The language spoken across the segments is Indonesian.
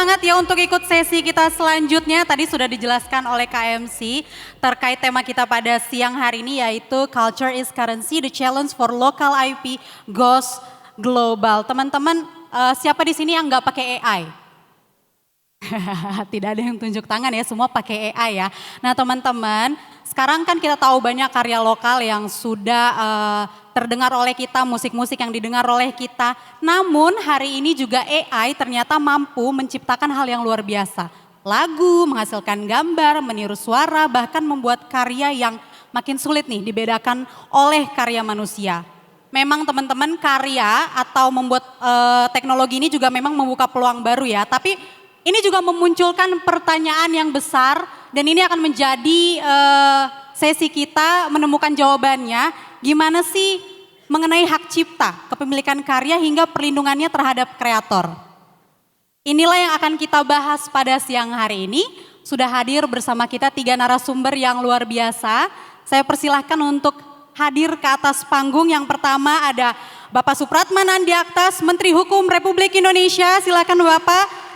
semangat ya untuk ikut sesi kita selanjutnya. Tadi sudah dijelaskan oleh KMC terkait tema kita pada siang hari ini yaitu Culture is Currency, the challenge for local IP goes global. Teman-teman, siapa di sini yang nggak pakai AI? Tidak ada yang tunjuk tangan ya, semua pakai AI ya. Nah teman-teman, sekarang kan kita tahu banyak karya lokal yang sudah terdengar oleh kita, musik-musik yang didengar oleh kita. Namun hari ini juga AI ternyata mampu menciptakan hal yang luar biasa. Lagu, menghasilkan gambar, meniru suara, bahkan membuat karya yang makin sulit nih dibedakan oleh karya manusia. Memang teman-teman karya atau membuat teknologi ini juga memang membuka peluang baru ya. Tapi ini juga memunculkan pertanyaan yang besar dan ini akan menjadi sesi kita menemukan jawabannya. Gimana sih mengenai hak cipta, kepemilikan karya hingga perlindungannya terhadap kreator. Inilah yang akan kita bahas pada siang hari ini. Sudah hadir bersama kita 3 narasumber yang luar biasa. Saya persilahkan untuk hadir ke atas panggung. Yang pertama ada Bapak Supratman Andi Aktas, Menteri Hukum Republik Indonesia. Silakan Bapak.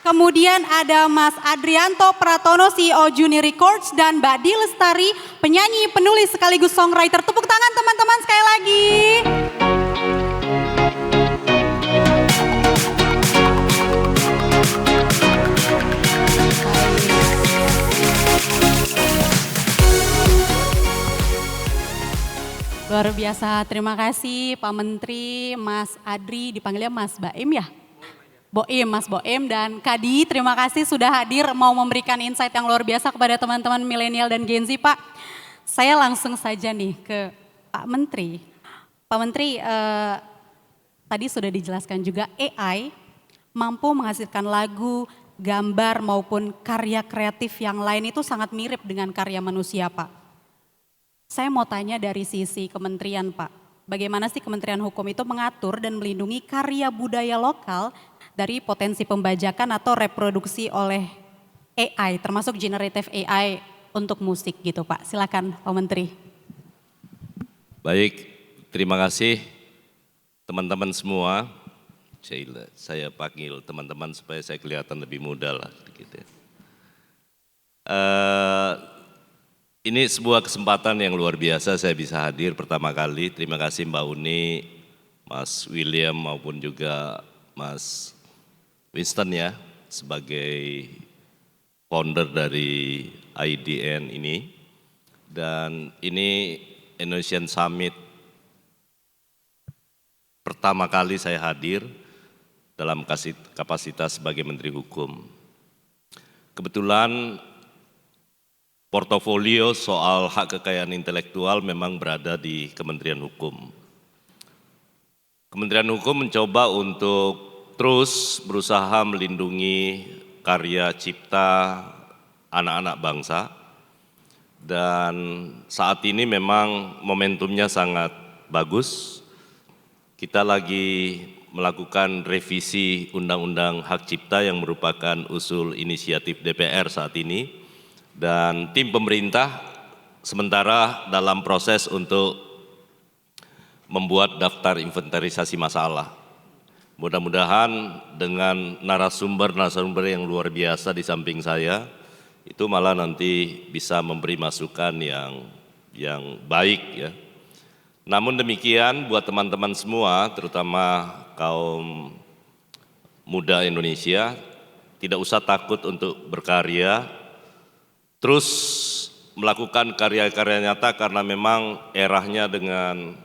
Kemudian ada Mas Adrianto Pratono, CEO Juni Records, dan Mbak Di Lestari, penyanyi, penulis sekaligus songwriter. Tepuk tangan teman-teman sekali lagi. Luar biasa, terima kasih Pak Menteri, Mas Adri, dipanggilnya Mas Baim ya? Boim, Mas Boim dan Kadi, terima kasih sudah hadir mau memberikan insight yang luar biasa kepada teman-teman milenial dan Gen Z Pak. Saya langsung saja nih ke Pak Menteri. Pak Menteri, tadi sudah dijelaskan juga AI mampu menghasilkan lagu, gambar maupun karya kreatif yang lain itu sangat mirip dengan karya manusia Pak. Saya mau tanya dari sisi kementerian Pak, bagaimana sih Kementerian Hukum itu mengatur dan melindungi karya budaya lokal dari potensi pembajakan atau reproduksi oleh AI, termasuk generative AI untuk musik gitu Pak. Silakan Pak Menteri. Baik, terima kasih teman-teman semua. Saya panggil teman-teman supaya saya kelihatan lebih muda lah. Gitu. Ini sebuah kesempatan yang luar biasa saya bisa hadir pertama kali. Terima kasih Mbak Uni, Mas William maupun juga Mas Winston ya sebagai founder dari IDN ini. Dan ini Indonesian Summit pertama kali saya hadir dalam kapasitas sebagai Menteri Hukum. Kebetulan portofolio soal hak kekayaan intelektual memang berada di Kementerian Hukum. Kementerian Hukum mencoba untuk terus berusaha melindungi karya cipta anak-anak bangsa dan saat ini memang momentumnya sangat bagus. Kita lagi melakukan revisi Undang-Undang Hak Cipta yang merupakan usul inisiatif DPR saat ini dan tim pemerintah sementara dalam proses untuk membuat daftar inventarisasi masalah. Mudah-mudahan dengan narasumber yang luar biasa di samping saya, itu malah nanti bisa memberi masukan yang baik ya. Namun demikian buat teman-teman semua, terutama kaum muda Indonesia, tidak usah takut untuk berkarya, terus melakukan karya-karya nyata karena memang eranya dengan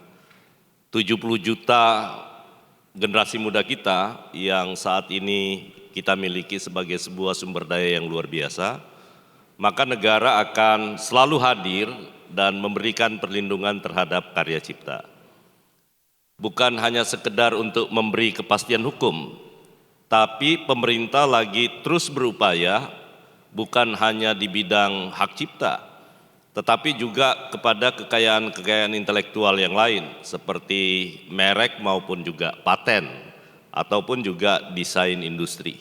70 juta generasi muda kita yang saat ini kita miliki sebagai sebuah sumber daya yang luar biasa, maka negara akan selalu hadir dan memberikan perlindungan terhadap karya cipta. Bukan hanya sekedar untuk memberi kepastian hukum, tapi pemerintah lagi terus berupaya bukan hanya di bidang hak cipta, tetapi juga kepada kekayaan intelektual yang lain seperti merek maupun juga paten ataupun juga desain industri.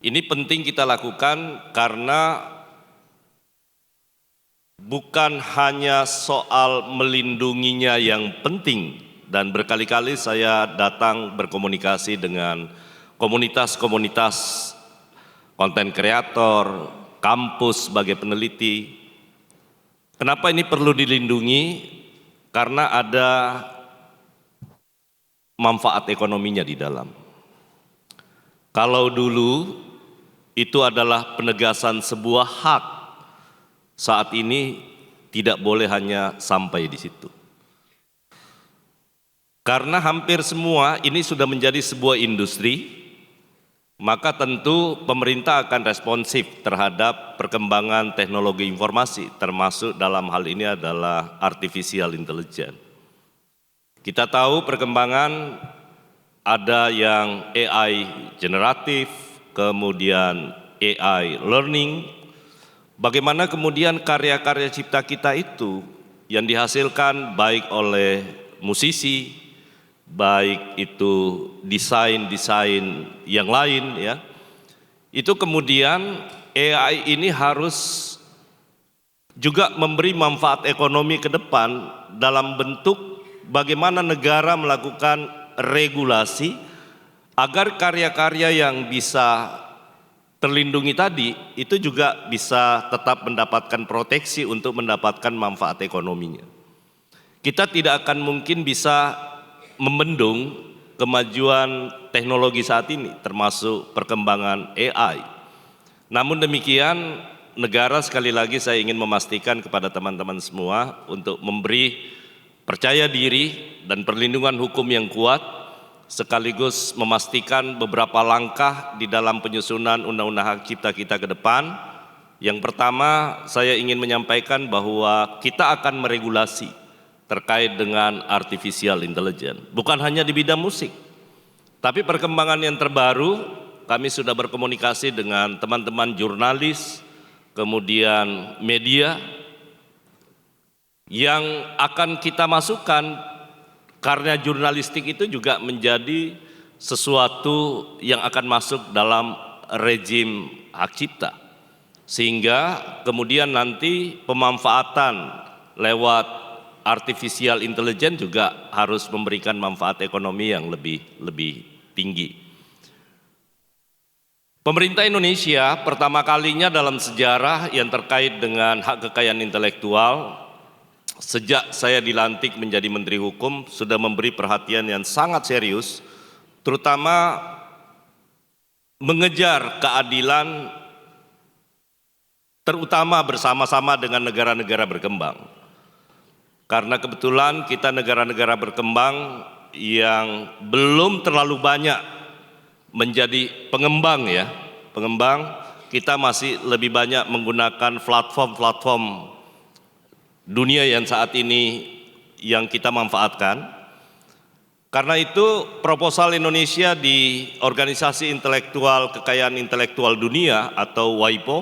Ini penting kita lakukan karena bukan hanya soal melindunginya yang penting dan berkali-kali saya datang berkomunikasi dengan komunitas-komunitas konten kreator, kampus sebagai peneliti. Kenapa ini perlu dilindungi? Karena ada manfaat ekonominya di dalam. Kalau dulu itu adalah penegasan sebuah hak, saat ini tidak boleh hanya sampai di situ. Karena hampir semua ini sudah menjadi sebuah industri, maka tentu pemerintah akan responsif terhadap perkembangan teknologi informasi, termasuk dalam hal ini adalah artificial intelligence. Kita tahu perkembangan ada yang AI generatif, kemudian AI learning. Bagaimana kemudian karya-karya cipta kita itu yang dihasilkan baik oleh musisi, baik itu desain-desain yang lain ya, itu kemudian AI ini harus juga memberi manfaat ekonomi ke depan dalam bentuk bagaimana negara melakukan regulasi agar karya-karya yang bisa terlindungi tadi itu juga bisa tetap mendapatkan proteksi untuk mendapatkan manfaat ekonominya. Kita tidak akan mungkin bisa membendung kemajuan teknologi saat ini, termasuk perkembangan AI. Namun demikian, negara sekali lagi saya ingin memastikan kepada teman-teman semua untuk memberi percaya diri dan perlindungan hukum yang kuat, sekaligus memastikan beberapa langkah di dalam penyusunan Undang-Undang Hak Cipta kita ke depan. Yang pertama, saya ingin menyampaikan bahwa kita akan meregulasi terkait dengan artificial intelligence, bukan hanya di bidang musik, tapi perkembangan yang terbaru, kami sudah berkomunikasi dengan teman-teman jurnalis, kemudian media, yang akan kita masukkan, karena jurnalistik itu juga menjadi sesuatu yang akan masuk dalam rejim hak cipta, sehingga kemudian nanti pemanfaatan lewat artificial intelligence juga harus memberikan manfaat ekonomi yang lebih tinggi. Pemerintah Indonesia pertama kalinya dalam sejarah yang terkait dengan hak kekayaan intelektual, sejak saya dilantik menjadi Menteri Hukum, sudah memberi perhatian yang sangat serius, terutama mengejar keadilan, terutama bersama-sama dengan negara-negara berkembang. Karena kebetulan kita negara-negara berkembang yang belum terlalu banyak menjadi pengembang ya, kita masih lebih banyak menggunakan platform-platform dunia yang saat ini yang kita manfaatkan. Karena itu proposal Indonesia di Organisasi Intelektual Kekayaan Intelektual Dunia atau WIPO,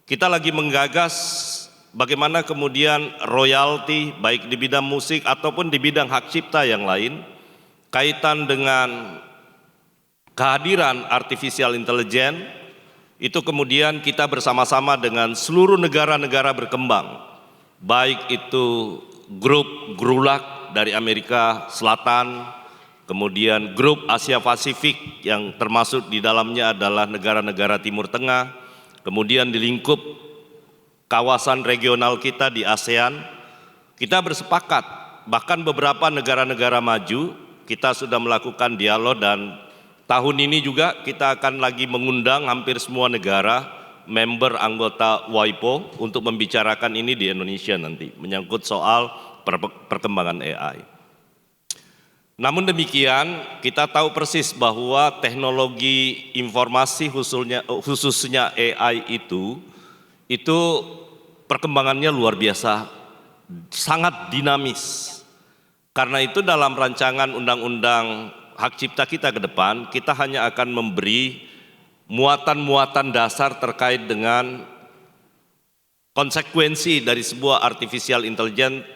kita lagi menggagas bagaimana kemudian royalti baik di bidang musik ataupun di bidang hak cipta yang lain kaitan dengan kehadiran artificial intelligence itu kemudian kita bersama-sama dengan seluruh negara-negara berkembang, baik itu grup GRULAC dari Amerika Selatan, kemudian grup Asia Pasifik yang termasuk di dalamnya adalah negara-negara Timur Tengah, kemudian di lingkup kawasan regional kita di ASEAN, kita bersepakat, bahkan beberapa negara-negara maju, kita sudah melakukan dialog dan tahun ini juga kita akan lagi mengundang hampir semua negara, member anggota WIPO untuk membicarakan ini di Indonesia nanti, menyangkut soal perkembangan AI. Namun demikian, kita tahu persis bahwa teknologi informasi khususnya AI itu perkembangannya luar biasa, sangat dinamis. Karena itu dalam rancangan undang-undang hak cipta kita ke depan, kita hanya akan memberi muatan-muatan dasar terkait dengan konsekuensi dari sebuah artificial intelligence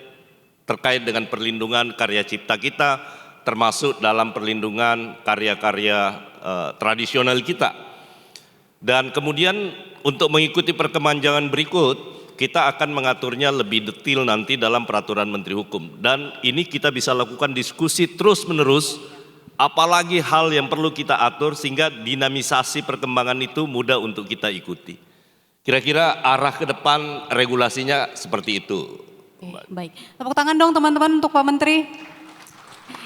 terkait dengan perlindungan karya cipta kita, termasuk dalam perlindungan karya-karya tradisional kita. Dan kemudian untuk mengikuti perkembangan berikut, kita akan mengaturnya lebih detail nanti dalam peraturan Menteri Hukum. Dan ini kita bisa lakukan diskusi terus-menerus apalagi hal yang perlu kita atur sehingga dinamisasi perkembangan itu mudah untuk kita ikuti. Kira-kira arah ke depan regulasinya seperti itu. Oke, baik. Tepuk tangan dong teman-teman untuk Pak Menteri.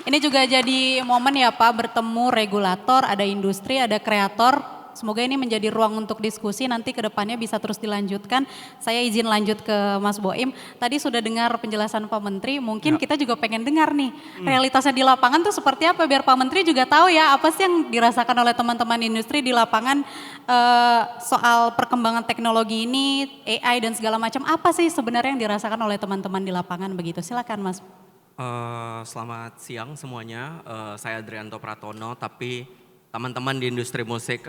Ini juga jadi momen ya Pak, bertemu regulator, ada industri, ada kreator. Semoga ini menjadi ruang untuk diskusi, nanti ke depannya bisa terus dilanjutkan. Saya izin lanjut ke Mas Boim. Tadi sudah dengar penjelasan Pak Menteri, mungkin kita juga pengen dengar nih realitasnya di lapangan tuh seperti apa, biar Pak Menteri juga tahu ya apa sih yang dirasakan oleh teman-teman industri di lapangan soal perkembangan teknologi ini, AI dan segala macam. Apa sih sebenarnya yang dirasakan oleh teman-teman di lapangan begitu? Silakan Mas. Selamat siang semuanya, saya Adrianto Pratono, tapi teman-teman di industri musik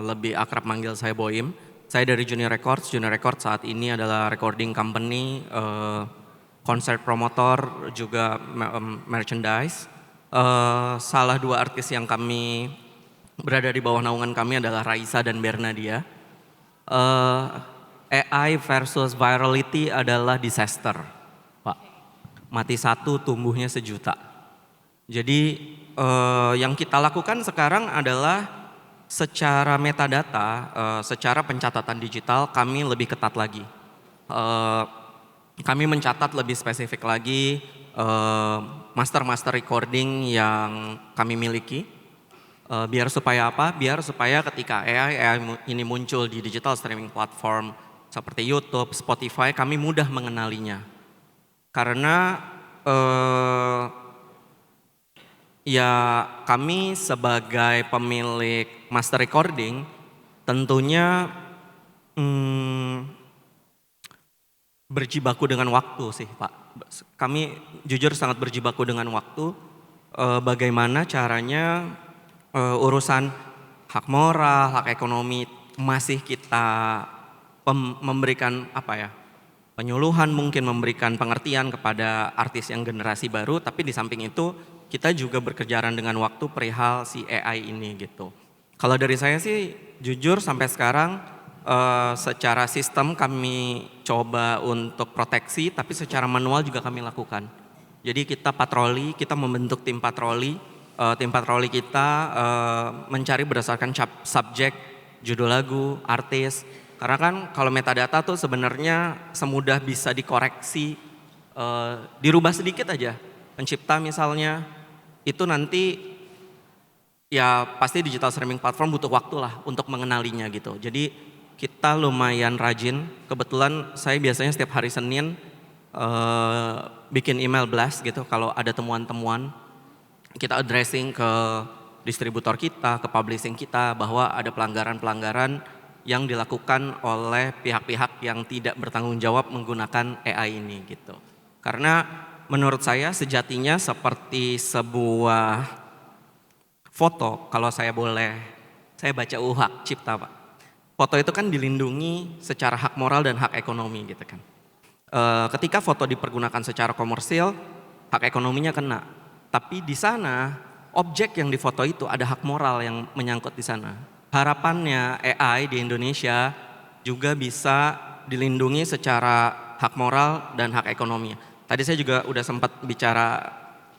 lebih akrab manggil saya Boim. Saya dari Junior Records. Junior Records saat ini adalah recording company, konser promotor, juga merchandise. Salah dua artis yang kami berada di bawah naungan kami adalah Raisa dan Bernadia. AI versus virality adalah disaster, Pak. Mati satu, tumbuhnya sejuta. Jadi yang kita lakukan sekarang adalah secara metadata, secara pencatatan digital kami lebih ketat lagi. Kami mencatat lebih spesifik lagi master-master recording yang kami miliki. Biar supaya apa? Biar supaya ketika AI ini muncul di digital streaming platform seperti YouTube, Spotify, kami mudah mengenalinya. Karena ya kami sebagai pemilik master recording tentunya berjibaku dengan waktu sih Pak. Kami jujur sangat berjibaku dengan waktu. Bagaimana caranya urusan hak moral, hak ekonomi masih kita memberikan apa ya, penyuluhan, mungkin memberikan pengertian kepada artis yang generasi baru, tapi di samping itu kita juga berkejaran dengan waktu perihal si AI ini gitu. Kalau dari saya sih jujur sampai sekarang secara sistem kami coba untuk proteksi, tapi secara manual juga kami lakukan. Jadi kita patroli, kita membentuk tim patroli. Tim patroli kita mencari berdasarkan subjek, judul lagu, artis. Karena kan kalau metadata tuh sebenarnya semudah bisa dikoreksi, dirubah sedikit aja. Pencipta misalnya, itu nanti ya pasti digital streaming platform butuh waktu lah untuk mengenalinya gitu. Jadi kita lumayan rajin. Kebetulan saya biasanya setiap hari Senin bikin email blast gitu kalau ada temuan-temuan. Kita addressing ke distributor kita, ke publishing kita bahwa ada pelanggaran-pelanggaran yang dilakukan oleh pihak-pihak yang tidak bertanggung jawab menggunakan AI ini gitu. Karena menurut saya sejatinya seperti sebuah foto, kalau saya boleh, saya baca hak cipta Pak. Foto itu kan dilindungi secara hak moral dan hak ekonomi gitu kan. Ketika foto dipergunakan secara komersil, hak ekonominya kena. Tapi di sana objek yang difoto itu ada hak moral yang menyangkut di sana. Harapannya AI di Indonesia juga bisa dilindungi secara hak moral dan hak ekonomi. Tadi saya juga udah sempat bicara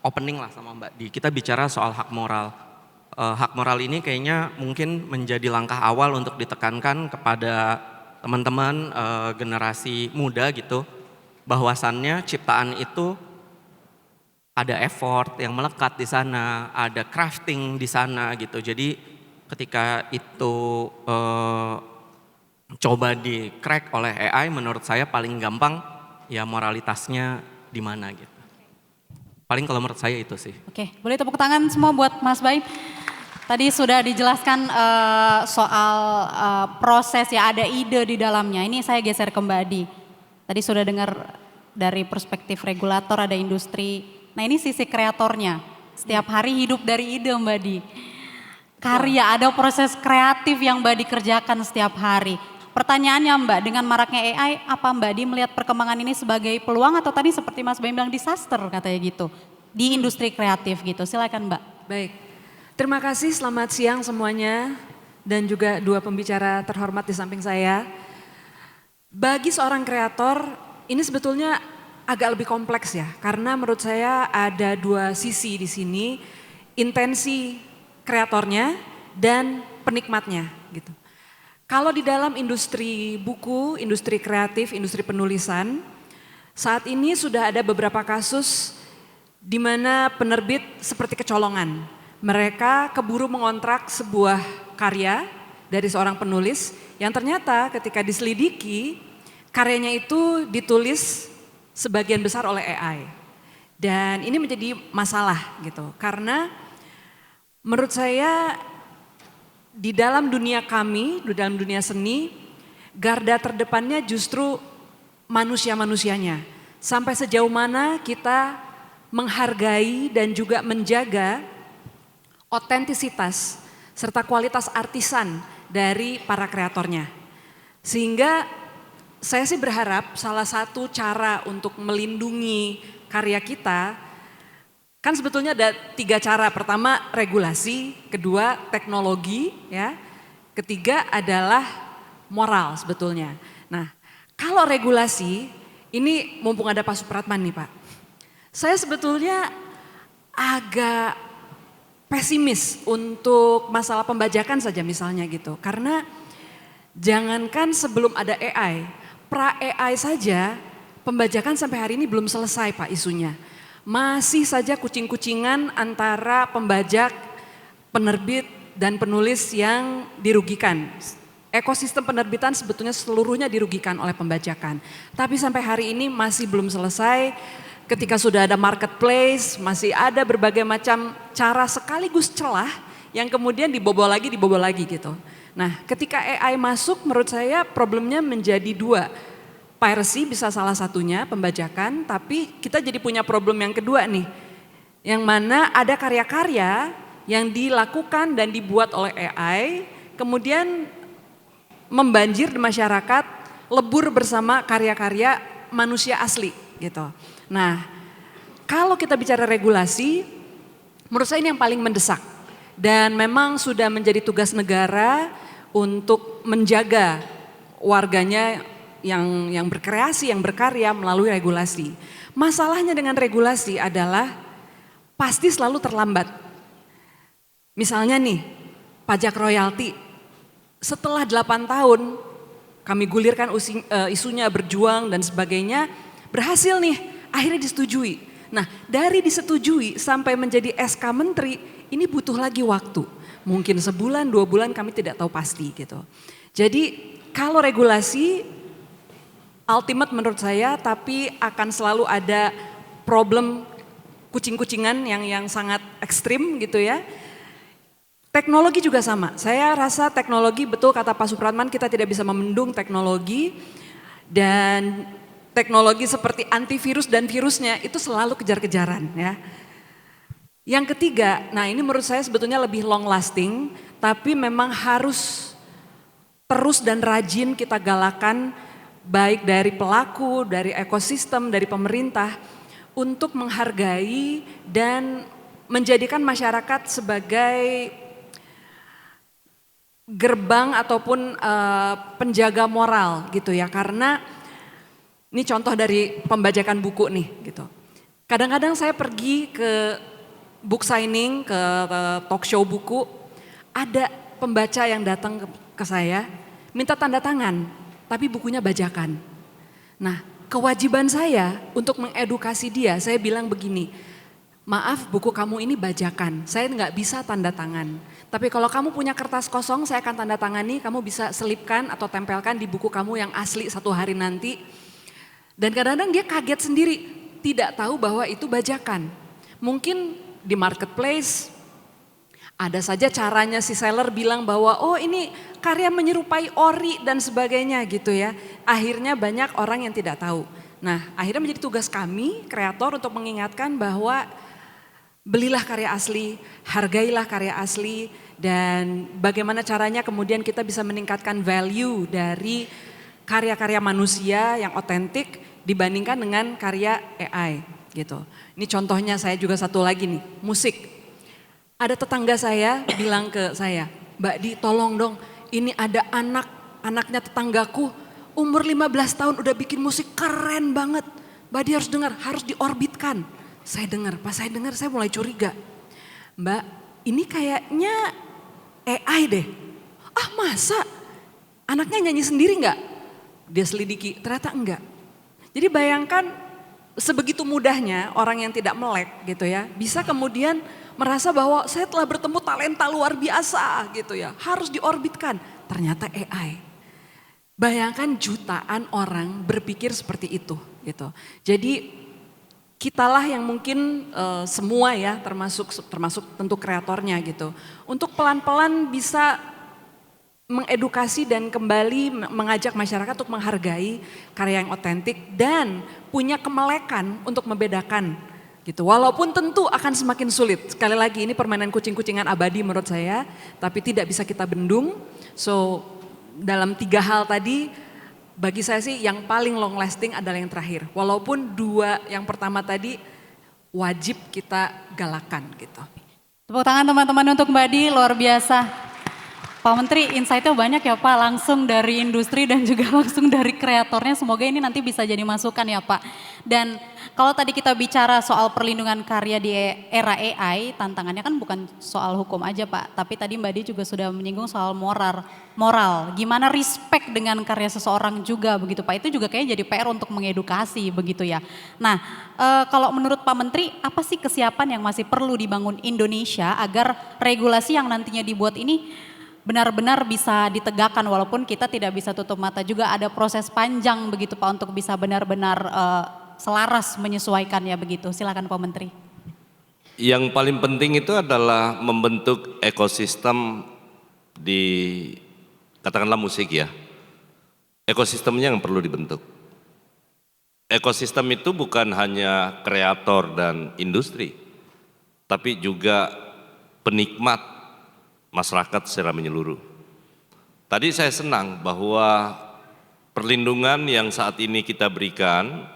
opening lah sama Mbak Di. Kita bicara soal hak moral. Hak moral ini kayaknya mungkin menjadi langkah awal untuk ditekankan kepada teman-teman generasi muda gitu. Bahwasannya ciptaan itu ada effort yang melekat di sana, ada crafting di sana gitu. Jadi ketika itu coba di crack oleh AI, menurut saya paling gampang ya moralitasnya di mana gitu. Paling kalau menurut saya itu sih. Oke, boleh tepuk tangan semua buat Mas Baim. Tadi sudah dijelaskan soal proses ya, ada ide di dalamnya. Ini saya geser ke Mbak Adi. Tadi sudah dengar dari perspektif regulator, ada industri. Nah ini sisi kreatornya, setiap hari hidup dari ide Mbak Di. Karya, ada proses kreatif yang Mbak Di kerjakan setiap hari. Pertanyaannya Mbak, dengan maraknya AI, apa Mbak Di melihat perkembangan ini sebagai peluang atau tadi seperti Mas Baim bilang disaster katanya gitu. Di industri kreatif gitu, silakan Mbak. Baik, terima kasih, selamat siang semuanya. Dan juga dua pembicara terhormat di samping saya. Bagi seorang kreator, ini sebetulnya agak lebih kompleks ya, karena menurut saya ada dua sisi di sini. intensi kreatornya dan penikmatnya gitu. Kalau di dalam industri buku, industri kreatif, industri penulisan, saat ini sudah ada beberapa kasus di mana penerbit seperti kecolongan. Mereka keburu mengontrak sebuah karya dari seorang penulis yang ternyata ketika diselidiki karyanya itu ditulis sebagian besar oleh AI. Dan ini menjadi masalah gitu karena menurut saya di dalam dunia kami, di dalam dunia seni, garda terdepannya justru manusia-manusianya. Sampai sejauh mana kita menghargai dan juga menjaga otentisitas serta kualitas artisan dari para kreatornya. Sehingga saya sih berharap salah satu cara untuk melindungi karya kita, kan sebetulnya ada 3 cara. Pertama regulasi, kedua teknologi, ya, ketiga adalah moral sebetulnya. Nah, kalau regulasi, ini mumpung ada Pak Supratman nih Pak. Saya sebetulnya agak pesimis untuk masalah pembajakan saja misalnya gitu. Karena jangankan sebelum ada AI, pra AI saja pembajakan sampai hari ini belum selesai Pak isunya. Masih saja kucing-kucingan antara pembajak, penerbit, dan penulis yang dirugikan. Ekosistem penerbitan sebetulnya seluruhnya dirugikan oleh pembajakan. Tapi sampai hari ini masih belum selesai. Ketika sudah ada marketplace, masih ada berbagai macam cara sekaligus celah yang kemudian dibobol lagi gitu. Nah, ketika AI masuk menurut saya problemnya menjadi 2. Piracy bisa salah satunya, pembajakan, tapi kita jadi punya problem yang kedua nih. Yang mana ada karya-karya yang dilakukan dan dibuat oleh AI, kemudian membanjir di masyarakat, lebur bersama karya-karya manusia asli gitu. Nah, kalau kita bicara regulasi, menurut saya ini yang paling mendesak. Dan memang sudah menjadi tugas negara untuk menjaga warganya yang berkreasi, yang berkarya melalui regulasi. Masalahnya dengan regulasi adalah pasti selalu terlambat. Misalnya nih, pajak royalti. Setelah 8 tahun kami gulirkan isunya, berjuang dan sebagainya, berhasil nih, akhirnya disetujui. Nah, dari disetujui sampai menjadi SK Menteri, ini butuh lagi waktu. Mungkin sebulan, 2 bulan kami tidak tahu pasti gitu. Jadi kalau regulasi ultimate menurut saya, tapi akan selalu ada problem kucing-kucingan yang sangat ekstrim gitu ya. Teknologi juga sama, saya rasa teknologi betul kata Pak Supratman, kita tidak bisa memendung teknologi. Dan teknologi seperti antivirus dan virusnya itu selalu kejar-kejaran ya. Yang ketiga, nah ini menurut saya sebetulnya lebih long lasting, tapi memang harus terus dan rajin kita galakan, baik dari pelaku, dari ekosistem, dari pemerintah, untuk menghargai dan menjadikan masyarakat sebagai gerbang ataupun penjaga moral gitu ya. Karena ini contoh dari pembajakan buku nih gitu. Kadang-kadang saya pergi ke book signing, ke talk show buku, ada pembaca yang datang ke saya minta tanda tangan. Tapi bukunya bajakan. Nah, kewajiban saya untuk mengedukasi dia, saya bilang begini, maaf buku kamu ini bajakan, saya nggak bisa tanda tangan. Tapi kalau kamu punya kertas kosong, saya akan tanda tangani, kamu bisa selipkan atau tempelkan di buku kamu yang asli 1 hari nanti. Dan kadang-kadang dia kaget sendiri, tidak tahu bahwa itu bajakan. Mungkin di marketplace, ada saja caranya si seller bilang bahwa oh ini karya menyerupai ori dan sebagainya gitu ya. Akhirnya banyak orang yang tidak tahu. Nah akhirnya menjadi tugas kami kreator untuk mengingatkan bahwa belilah karya asli, hargailah karya asli. Dan bagaimana caranya kemudian kita bisa meningkatkan value dari karya-karya manusia yang otentik dibandingkan dengan karya AI gitu. Ini contohnya saya juga satu lagi nih, musik. Ada tetangga saya bilang ke saya, Mbak Di tolong dong, ini ada anaknya tetanggaku umur 15 tahun udah bikin musik keren banget. Mbak Di harus dengar, harus diorbitkan. Saya dengar, pas saya dengar saya mulai curiga. Mbak, ini kayaknya AI deh. Ah masa? Anaknya nyanyi sendiri nggak? Dia selidiki, ternyata enggak. Jadi bayangkan sebegitu mudahnya orang yang tidak melek gitu ya, bisa kemudian merasa bahwa saya telah bertemu talenta luar biasa gitu ya, harus diorbitkan. Ternyata AI. Bayangkan jutaan orang berpikir seperti itu gitu. Jadi kitalah yang mungkin semua ya, termasuk tentu kreatornya gitu, untuk pelan-pelan bisa mengedukasi dan kembali mengajak masyarakat untuk menghargai karya yang otentik dan punya kemelekan untuk membedakan gitu. Walaupun tentu akan semakin sulit. Sekali lagi ini permainan kucing-kucingan abadi menurut saya, tapi tidak bisa kita bendung. So dalam 3 hal tadi bagi saya sih yang paling long lasting adalah yang terakhir. Walaupun 2 yang pertama tadi wajib kita galakan gitu. Tepuk tangan teman-teman untuk Mbak Di, luar biasa. Pak Menteri, insight-nya banyak ya Pak, langsung dari industri dan juga langsung dari kreatornya. Semoga ini nanti bisa jadi masukan ya Pak. Dan kalau tadi kita bicara soal perlindungan karya di era AI, tantangannya kan bukan soal hukum aja Pak. Tapi tadi Mbak Di juga sudah menyinggung soal moral. Gimana respect dengan karya seseorang juga begitu Pak. Itu juga kayaknya jadi PR untuk mengedukasi begitu ya. Nah kalau menurut Pak Menteri, apa sih kesiapan yang masih perlu dibangun Indonesia agar regulasi yang nantinya dibuat ini benar-benar bisa ditegakkan, walaupun kita tidak bisa tutup mata juga ada proses panjang begitu Pak untuk bisa benar-benar selaras menyesuaikan ya begitu. Silakan Pak Menteri. Yang paling penting itu adalah membentuk ekosistem di katakanlah musik ya. Ekosistemnya yang perlu dibentuk. Ekosistem itu bukan hanya kreator dan industri, tapi juga penikmat, masyarakat secara menyeluruh. Tadi saya senang bahwa perlindungan yang saat ini kita berikan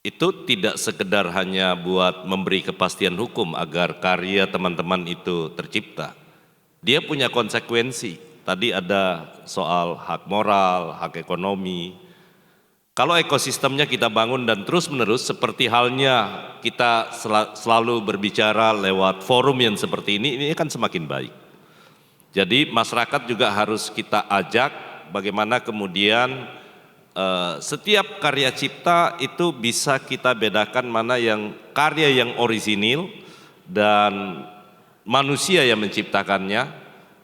itu tidak sekedar hanya buat memberi kepastian hukum agar karya teman-teman itu tercipta. Dia punya konsekuensi. Tadi ada soal hak moral, hak ekonomi. Kalau ekosistemnya kita bangun dan terus-menerus seperti halnya kita selalu berbicara lewat forum yang seperti ini kan semakin baik. Jadi masyarakat juga harus kita ajak bagaimana kemudian setiap karya cipta itu bisa kita bedakan mana yang karya yang orisinil dan manusia yang menciptakannya,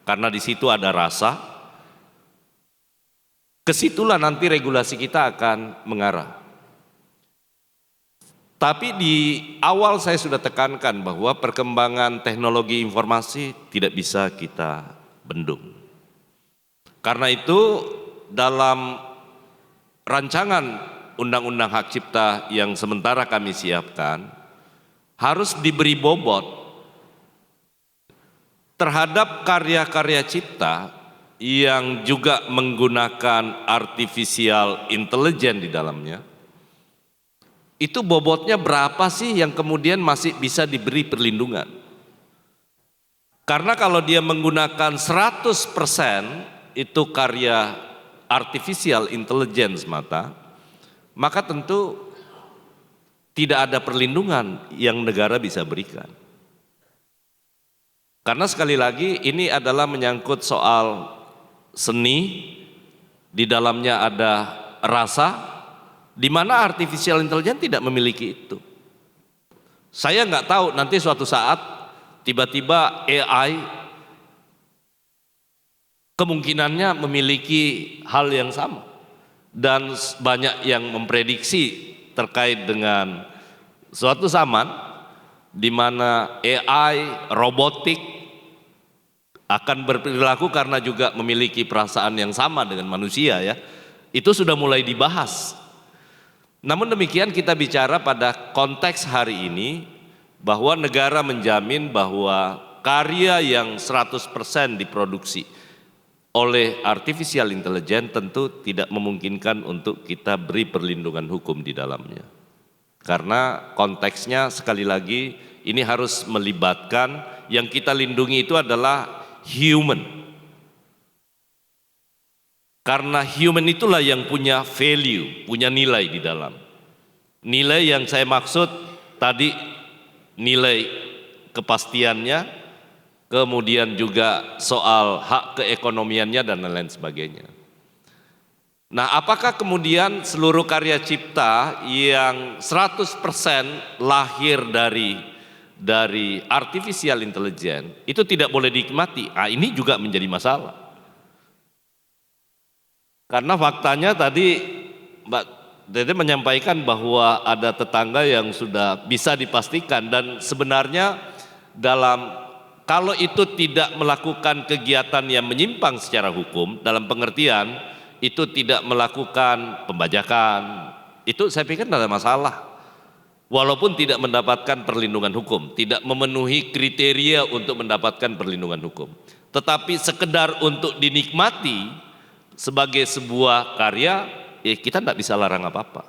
karena di situ ada rasa. Kesitulah nanti regulasi kita akan mengarah. Tapi di awal saya sudah tekankan bahwa perkembangan teknologi informasi tidak bisa kita bendung. Karena itu dalam rancangan Undang-Undang Hak Cipta yang sementara kami siapkan harus diberi bobot terhadap karya-karya cipta yang juga menggunakan artificial intelligence di dalamnya. Itu bobotnya berapa sih yang kemudian masih bisa diberi perlindungan? Karena kalau dia menggunakan 100% itu karya artificial intelligence maka tentu tidak ada perlindungan yang negara bisa berikan. Karena sekali lagi ini adalah menyangkut soal seni, di dalamnya ada rasa, di mana artificial intelligence tidak memiliki itu. Saya nggak tahu nanti suatu saat tiba-tiba AI kemungkinannya memiliki hal yang sama. Dan banyak yang memprediksi terkait dengan suatu zaman di mana AI, robotik akan berperilaku karena juga memiliki perasaan yang sama dengan manusia ya. Itu sudah mulai dibahas. Namun demikian kita bicara pada konteks hari ini bahwa negara menjamin bahwa karya yang 100% diproduksi oleh artificial intelligence tentu tidak memungkinkan untuk kita beri perlindungan hukum di dalamnya. Karena konteksnya sekali lagi ini harus melibatkan yang kita lindungi itu adalah human. Karena human itulah yang punya value, punya nilai di dalam. Nilai yang saya maksud tadi nilai kepastiannya, kemudian juga soal hak keekonomiannya dan lain-lain sebagainya. Nah, apakah kemudian seluruh karya cipta yang 100% lahir dari artificial intelligence itu tidak boleh dinikmati? Ini juga menjadi masalah. Karena faktanya tadi Mbak Dede menyampaikan bahwa ada tetangga yang sudah bisa dipastikan, dan sebenarnya kalau itu tidak melakukan kegiatan yang menyimpang secara hukum, dalam pengertian itu tidak melakukan pembajakan, itu saya pikir tidak ada masalah. Walaupun tidak mendapatkan perlindungan hukum, tidak memenuhi kriteria untuk mendapatkan perlindungan hukum. Tetapi sekedar untuk dinikmati sebagai sebuah karya, kita tidak bisa larang apa-apa.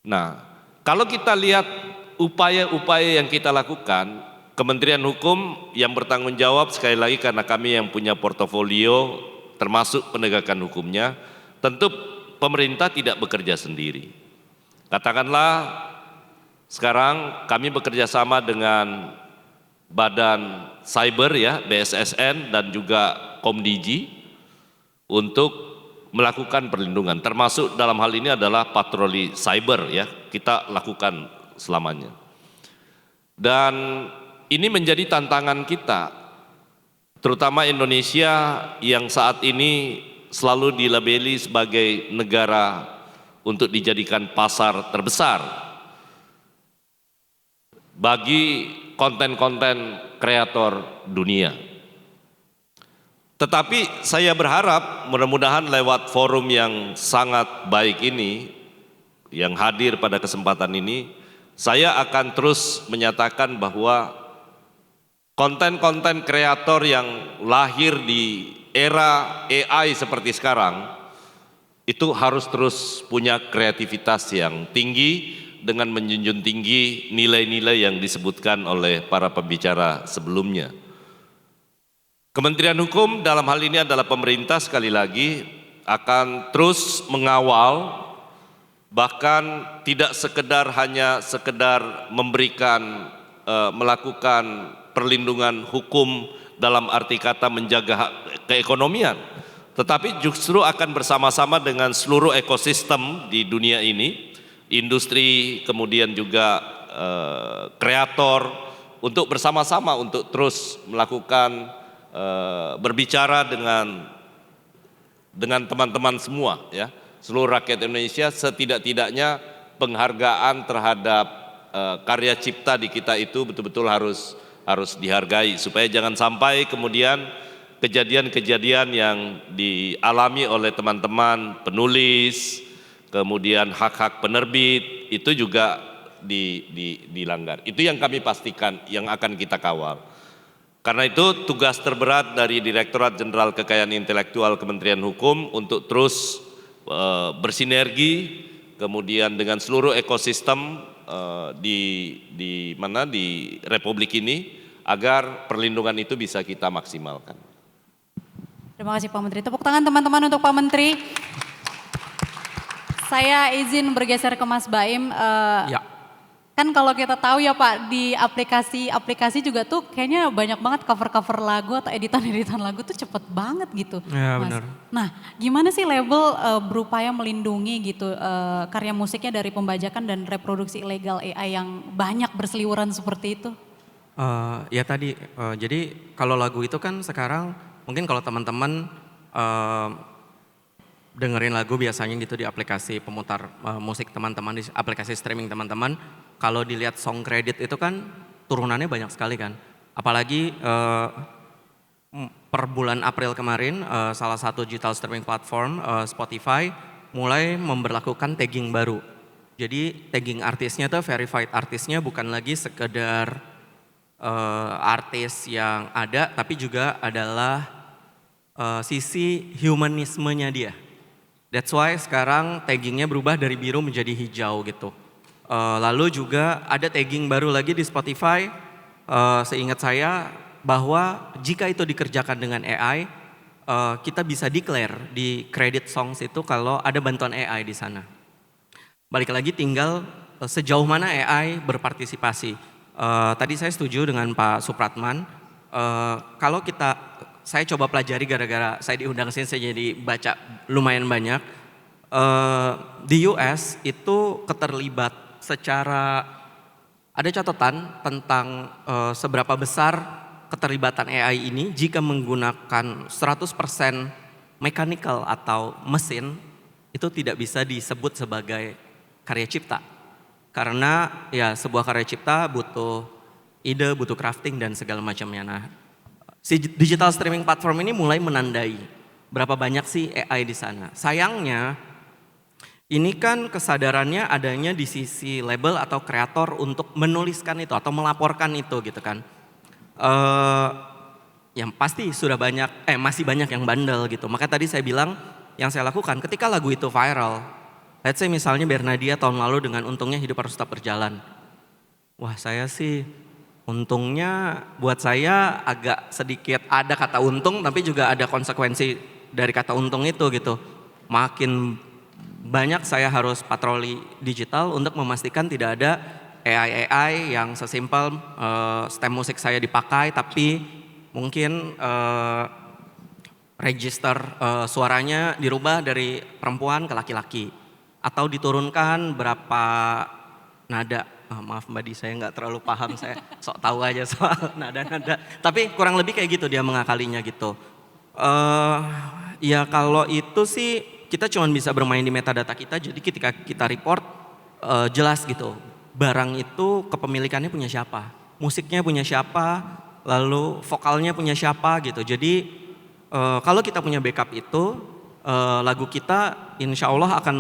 Nah, kalau kita lihat upaya-upaya yang kita lakukan, Kementerian Hukum yang bertanggung jawab, sekali lagi karena kami yang punya portofolio termasuk penegakan hukumnya, tentu pemerintah tidak bekerja sendiri. Katakanlah sekarang kami bekerja sama dengan Badan Cyber ya, BSSN dan juga Komdigi untuk melakukan perlindungan, termasuk dalam hal ini adalah patroli cyber ya, kita lakukan selamanya. Dan ini menjadi tantangan kita, terutama Indonesia yang saat ini selalu dilabeli sebagai negara untuk dijadikan pasar terbesar bagi konten-konten kreator dunia. Tetapi saya berharap mudah-mudahan lewat forum yang sangat baik ini, yang hadir pada kesempatan ini, saya akan terus menyatakan bahwa konten-konten kreator yang lahir di era AI seperti sekarang itu harus terus punya kreativitas yang tinggi dengan menjunjung tinggi nilai-nilai yang disebutkan oleh para pembicara sebelumnya. Kementerian Hukum dalam hal ini adalah pemerintah, sekali lagi akan terus mengawal, bahkan tidak hanya sekedar memberikan melakukan perlindungan hukum dalam arti kata menjaga hak keekonomian, tetapi justru akan bersama-sama dengan seluruh ekosistem di dunia ini, industri, kemudian juga kreator, untuk bersama-sama untuk terus melakukan berbicara dengan teman-teman semua ya, seluruh rakyat Indonesia, setidak-tidaknya penghargaan terhadap karya cipta di kita itu betul-betul harus dihargai, supaya jangan sampai kemudian kejadian-kejadian yang dialami oleh teman-teman penulis, kemudian hak-hak penerbit itu juga dilanggar. Itu yang kami pastikan, yang akan kita kawal. Karena itu tugas terberat dari Direktorat Jenderal Kekayaan Intelektual Kementerian Hukum untuk terus bersinergi kemudian dengan seluruh ekosistem di Republik ini, agar perlindungan itu bisa kita maksimalkan. Terima kasih Pak Menteri. Tepuk tangan teman-teman untuk Pak Menteri. Saya izin bergeser ke Mas Baim. Ya. Kan kalau kita tahu ya Pak, di aplikasi juga tuh kayaknya banyak banget cover-cover lagu atau editan-editan lagu tuh cepet banget gitu. Ya, Mas. benar. Nah, gimana sih label berupaya melindungi gitu karya musiknya dari pembajakan dan reproduksi ilegal AI yang banyak berseliweran seperti itu? Ya tadi, jadi kalau lagu itu kan sekarang mungkin kalau teman-teman dengerin lagu biasanya gitu di aplikasi pemutar musik teman-teman, di aplikasi streaming teman-teman, kalau dilihat song credit itu kan turunannya banyak sekali kan. Apalagi per bulan April kemarin salah satu digital streaming platform Spotify mulai memberlakukan tagging baru. Jadi tagging artisnya tuh verified artisnya bukan lagi sekedar artis yang ada, tapi juga adalah sisi humanismenya dia. That's why sekarang taggingnya berubah dari biru menjadi hijau gitu. Lalu juga ada tagging baru lagi di Spotify, seingat saya bahwa jika itu dikerjakan dengan AI, kita bisa declare di credit songs itu kalau ada bantuan AI di sana. Balik lagi tinggal sejauh mana AI berpartisipasi. Tadi saya setuju dengan Pak Supratman. Kalau saya coba pelajari gara-gara saya diundang sini, saya jadi baca lumayan banyak. Di US itu keterlibat secara, ada catatan tentang seberapa besar keterlibatan AI ini jika menggunakan 100% mechanical atau mesin, itu tidak bisa disebut sebagai karya cipta. Karena ya sebuah karya cipta butuh ide, butuh crafting dan segala macamnya. Nah, si digital streaming platform ini mulai menandai berapa banyak sih AI di sana. Sayangnya ini kan kesadarannya adanya di sisi label atau kreator untuk menuliskan itu atau melaporkan itu gitu kan. Yang pasti sudah masih banyak yang bandel gitu. Maka tadi saya bilang yang saya lakukan ketika lagu itu viral, let's say misalnya Bernadia tahun lalu dengan Untungnya Hidup Harus Tetap Berjalan. Wah, saya sih untungnya buat saya agak sedikit ada kata untung, tapi juga ada konsekuensi dari kata untung itu gitu. Makin banyak saya harus patroli digital untuk memastikan tidak ada AI yang sesimpel stem musik saya dipakai tapi mungkin register suaranya dirubah dari perempuan ke laki-laki atau diturunkan berapa nada. Maaf Mbak Di, saya nggak terlalu paham, saya sok tahu aja soal nada-nada. Tapi kurang lebih kayak gitu dia mengakalinya gitu. Ya kalau itu sih kita cuma bisa bermain di metadata kita, jadi ketika kita report jelas gitu. Barang itu kepemilikannya punya siapa, musiknya punya siapa, lalu vokalnya punya siapa gitu. Jadi kalau kita punya backup itu, lagu kita insya Allah akan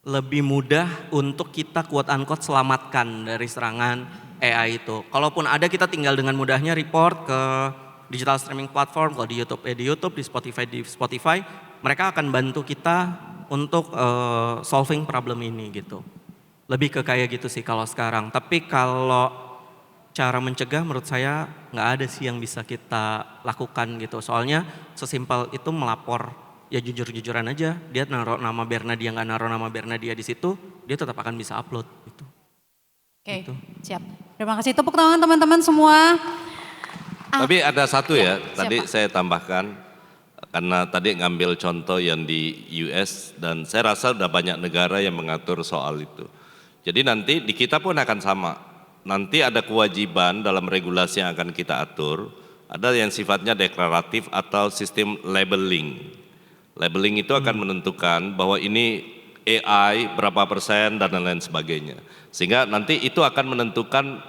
lebih mudah untuk kita quote unquote selamatkan dari serangan AI itu. Kalaupun ada kita tinggal dengan mudahnya report ke digital streaming platform, kalau di YouTube, di Spotify, mereka akan bantu kita untuk solving problem ini gitu. Lebih ke kayak gitu sih kalau sekarang. Tapi kalau cara mencegah menurut saya nggak ada sih yang bisa kita lakukan gitu. Soalnya sesimpel itu melapor, ya jujur-jujuran aja. Dia naruh nama Bernadia, nggak naruh nama Bernadia di situ, dia tetap akan bisa upload gitu. Oke, Gitu. siap. Terima kasih, tepuk tangan teman-teman semua. Tapi ada satu ya, siapa? tadi saya tambahkan, karena tadi ngambil contoh yang di US dan saya rasa udah banyak negara yang mengatur soal itu. Jadi nanti di kita pun akan sama. Nanti ada kewajiban dalam regulasi yang akan kita atur, ada yang sifatnya deklaratif atau sistem labeling. Labeling itu akan menentukan bahwa ini AI berapa persen dan lain-lain sebagainya. Sehingga nanti itu akan menentukan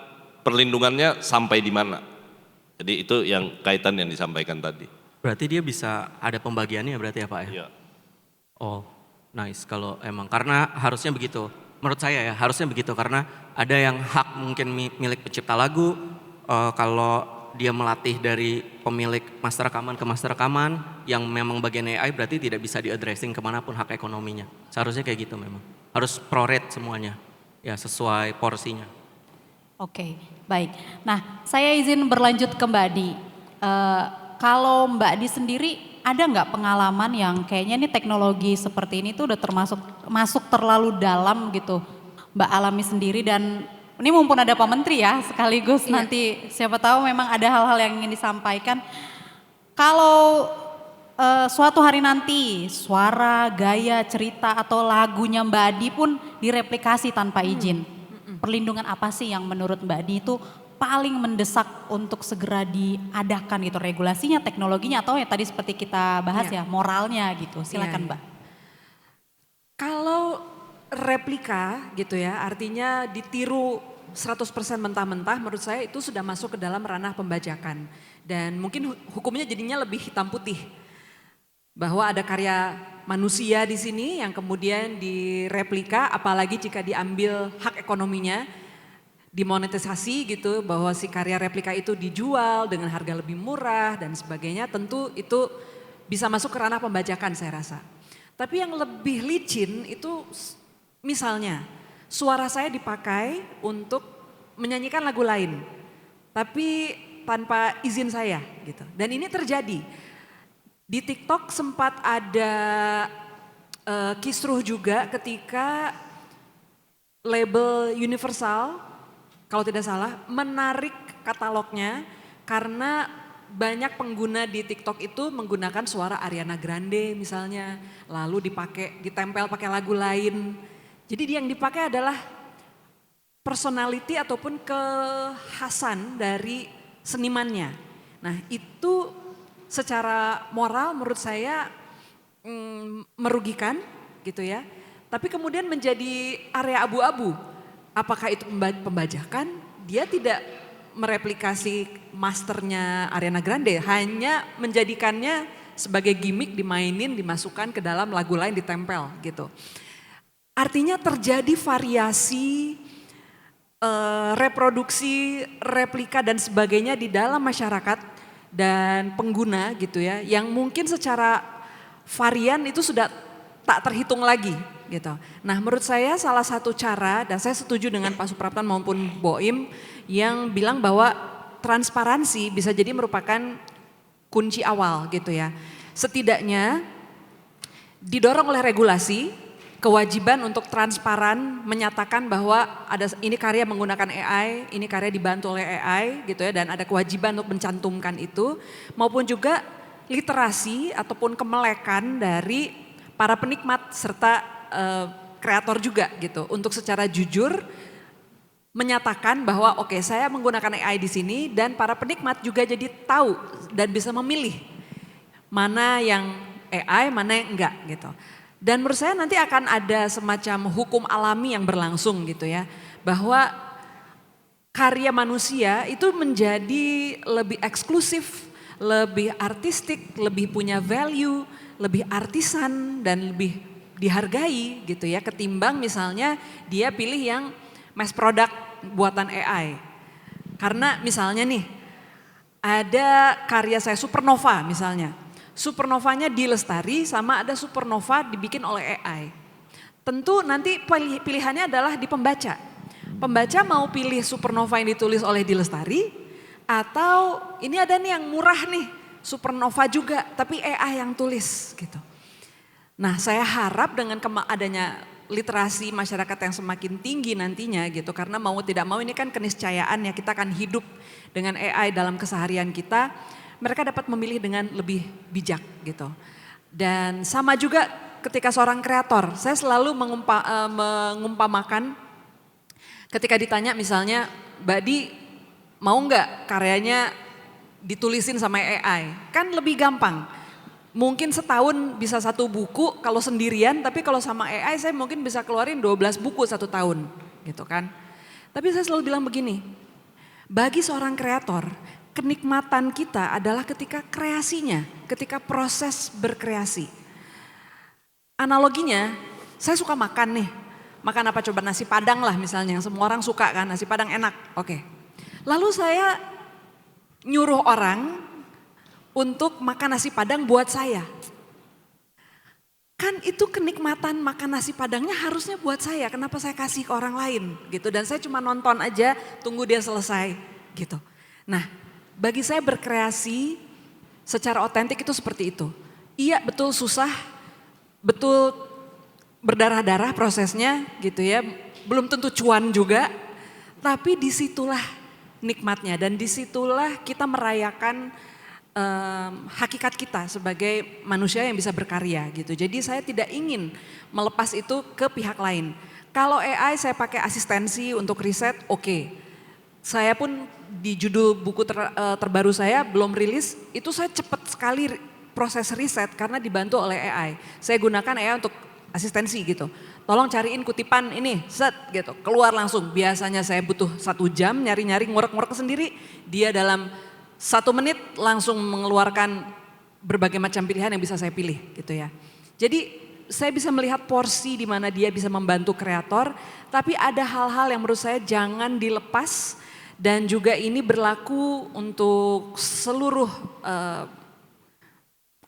perlindungannya sampai di mana. Jadi itu yang kaitan yang disampaikan tadi. Berarti dia bisa ada pembagiannya berarti ya Pak ya? Iya. Oh, nice kalau emang. Karena harusnya begitu. Menurut saya ya harusnya begitu. Karena ada yang hak mungkin milik pencipta lagu. Kalau dia melatih dari pemilik master rekaman ke master rekaman yang memang bagian AI berarti tidak bisa di-addressing kemanapun hak ekonominya. Seharusnya kayak gitu memang. Harus pro-rate semuanya. Ya sesuai porsinya. Oke, baik. Nah, saya izin berlanjut ke Mbak Di. Kalau Mbak Di sendiri ada nggak pengalaman yang kayaknya ini teknologi seperti ini tuh udah masuk terlalu dalam gitu, Mbak alami sendiri, dan ini mumpun ada Pak Menteri ya, sekaligus nanti siapa tahu memang ada hal-hal yang ingin disampaikan. Kalau suatu hari nanti suara, gaya, cerita atau lagunya Mbak Di pun direplikasi tanpa izin, perlindungan apa sih yang menurut Mbak Di itu paling mendesak untuk segera diadakan gitu, regulasinya, teknologinya, atau ya tadi seperti kita bahas ya moralnya gitu. Silakan Mbak. Kalau replika gitu ya, artinya ditiru 100% mentah-mentah, menurut saya itu sudah masuk ke dalam ranah pembajakan. Dan mungkin hukumnya jadinya lebih hitam putih. Bahwa ada karya manusia di sini yang kemudian direplika, apalagi jika diambil hak ekonominya, dimonetisasi gitu, bahwa si karya replika itu dijual dengan harga lebih murah dan sebagainya, tentu itu bisa masuk ke ranah pembajakan saya rasa. Tapi yang lebih licin itu misalnya suara saya dipakai untuk menyanyikan lagu lain, tapi tanpa izin saya gitu. Dan ini terjadi. Di TikTok sempat ada kisruh juga ketika label Universal kalau tidak salah, menarik katalognya karena banyak pengguna di TikTok itu menggunakan suara Ariana Grande misalnya, lalu ditempel pakai lagu lain. Jadi yang dipakai adalah personality ataupun kekhasan dari senimannya. Nah itu secara moral menurut saya merugikan gitu ya. Tapi kemudian menjadi area abu-abu. Apakah itu pembajakan? Dia tidak mereplikasi masternya Ariana Grande, hanya menjadikannya sebagai gimmick dimainin, dimasukkan ke dalam lagu lain ditempel gitu. Artinya terjadi variasi, reproduksi, replika dan sebagainya di dalam masyarakat dan pengguna gitu ya, yang mungkin secara varian itu sudah tak terhitung lagi gitu. Nah menurut saya salah satu cara, dan saya setuju dengan Pak Supraptan maupun Boim yang bilang bahwa transparansi bisa jadi merupakan kunci awal gitu ya. Setidaknya didorong oleh regulasi, kewajiban untuk transparan menyatakan bahwa ini karya menggunakan AI, ini karya dibantu oleh AI gitu ya, dan ada kewajiban untuk mencantumkan itu, maupun juga literasi ataupun kemelekan dari para penikmat serta kreator juga gitu, untuk secara jujur menyatakan bahwa oke, saya menggunakan AI di sini, dan para penikmat juga jadi tahu dan bisa memilih mana yang AI, mana yang enggak gitu. Dan menurut saya nanti akan ada semacam hukum alami yang berlangsung gitu ya, bahwa karya manusia itu menjadi lebih eksklusif, lebih artistik, lebih punya value, lebih artisan dan lebih dihargai gitu ya, ketimbang misalnya dia pilih yang mass product buatan AI. Karena misalnya nih, ada karya saya Supernova misalnya. Supernovanya di Lestari sama ada Supernova dibikin oleh AI. Tentu nanti pilihannya adalah di pembaca. Pembaca mau pilih Supernova yang ditulis oleh di Lestari, atau ini ada nih yang murah nih, Supernova juga tapi AI yang tulis gitu. Nah saya harap dengan adanya literasi masyarakat yang semakin tinggi nantinya gitu, karena mau tidak mau ini kan keniscayaan ya, kita akan hidup dengan AI dalam keseharian kita, mereka dapat memilih dengan lebih bijak gitu. Dan sama juga ketika seorang kreator, saya selalu mengumpamakan ketika ditanya misalnya, Mbak Di mau nggak karyanya ditulisin sama AI? Kan lebih gampang. Mungkin setahun bisa 1 buku kalau sendirian, tapi kalau sama AI saya mungkin bisa keluarin 12 buku 1 tahun gitu kan. Tapi saya selalu bilang begini, bagi seorang kreator, kenikmatan kita adalah ketika kreasinya, ketika proses berkreasi. Analoginya, saya suka makan nih, makan apa coba, nasi padang lah misalnya, yang semua orang suka kan, nasi padang enak, oke. Lalu saya nyuruh orang untuk makan nasi padang buat saya. Kan itu kenikmatan makan nasi padangnya harusnya buat saya, kenapa saya kasih ke orang lain gitu. Dan saya cuma nonton aja, tunggu dia selesai gitu. Nah bagi saya berkreasi secara otentik itu seperti itu. Iya betul susah, betul berdarah-darah prosesnya gitu ya. Belum tentu cuan juga, tapi disitulah nikmatnya dan disitulah kita merayakan hakikat kita sebagai manusia yang bisa berkarya gitu. Jadi saya tidak ingin melepas itu ke pihak lain. Kalau AI saya pakai asistensi untuk riset, oke. Saya pun di judul buku terbaru saya belum rilis, itu saya cepat sekali proses riset karena dibantu oleh AI. Saya gunakan AI untuk asistensi gitu. Tolong cariin kutipan ini, set gitu, keluar langsung. Biasanya saya butuh 1 jam nyari-nyari, ngorek-ngorek sendiri. Dia dalam 1 menit langsung mengeluarkan berbagai macam pilihan yang bisa saya pilih gitu ya. Jadi saya bisa melihat porsi di mana dia bisa membantu kreator, tapi ada hal-hal yang menurut saya jangan dilepas dan juga ini berlaku untuk seluruh